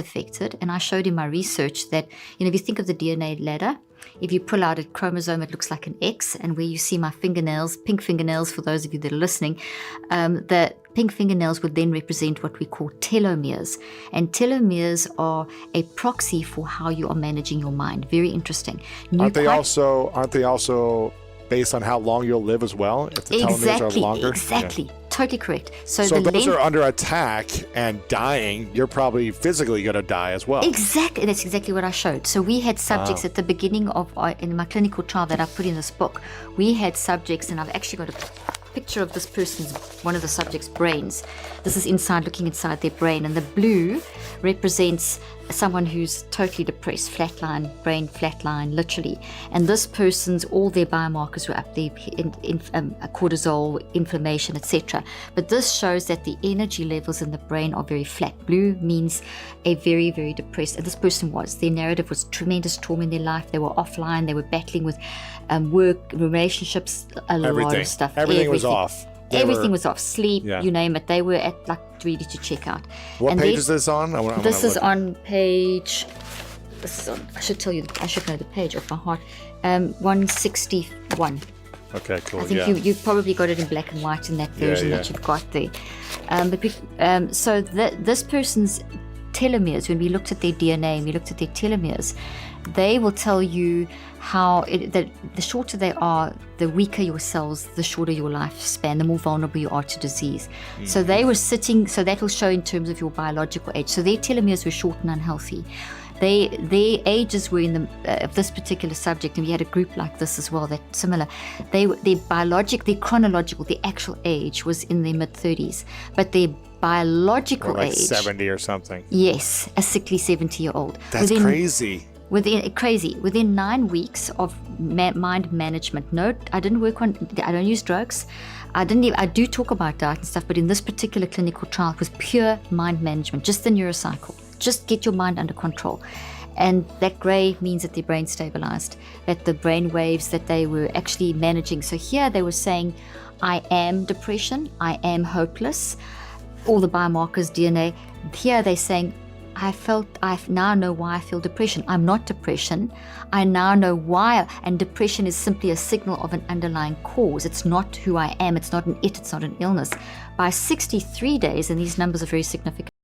affected. And I showed in my research that, if you think of the DNA ladder, if you pull out a chromosome, it looks like an X. And where you see my fingernails, pink fingernails, for those of you that are listening, the pink fingernails would then represent what we call telomeres. And telomeres are a proxy for how you are managing your mind. Very interesting. Aren't they also based on how long you'll live as well? If the telomeres are longer? Exactly. Yeah. Totally correct. So if those are under attack and dying, you're probably physically going to die as well. Exactly. That's exactly what I showed. So we had subjects at the beginning of in my clinical trial that I put in this book. We had subjects, and I've actually got a picture of this person's, one of the subjects' brains. This is looking inside their brain, and the blue represents someone who's totally depressed, brain flatline, literally. And this person's, all their biomarkers were up there, cortisol, inflammation, etc. But this shows that the energy levels in the brain are very flat. Blue means a very, very depressed, and this person was. Their narrative was tremendous trauma in their life. They were offline. They were battling with work, relationships, lot of stuff. Everything was off. Everything was off. Sleep, you name it. They were ready to check out. What page is this on? This is on page. I should tell you. I should know the page off by heart. 161. Okay, cool. I think you probably got it in black and white in that version that you've got there. So this person's telomeres, when we looked at their DNA and we looked at their telomeres, they will tell you how the shorter they are, the weaker your cells, the shorter your lifespan, the more vulnerable you are to disease. Mm-hmm. So they were so that will show in terms of your biological age. So their telomeres were short and unhealthy. Their ages were in of this particular subject, and we had a group like this as well, that similar. Their chronological, the actual age was in their mid-30s, but their biological like age, 70 or something. Yes, a sickly 70-year-old. That's crazy. Within 9 weeks of mind management. No, I don't use drugs. I do talk about diet and stuff, but in this particular clinical trial, it was pure mind management, just the neurocycle. Just get your mind under control. And that gray means that their brain stabilized, that the brain waves that they were actually managing. So here they were saying, I am depression, I am hopeless, all the biomarkers, DNA. Here they're saying, I now know why I feel depression. I'm not depression. I now know why. And depression is simply a signal of an underlying cause. It's not who I am. It's not it's not an illness. By 63 days, and these numbers are very significant,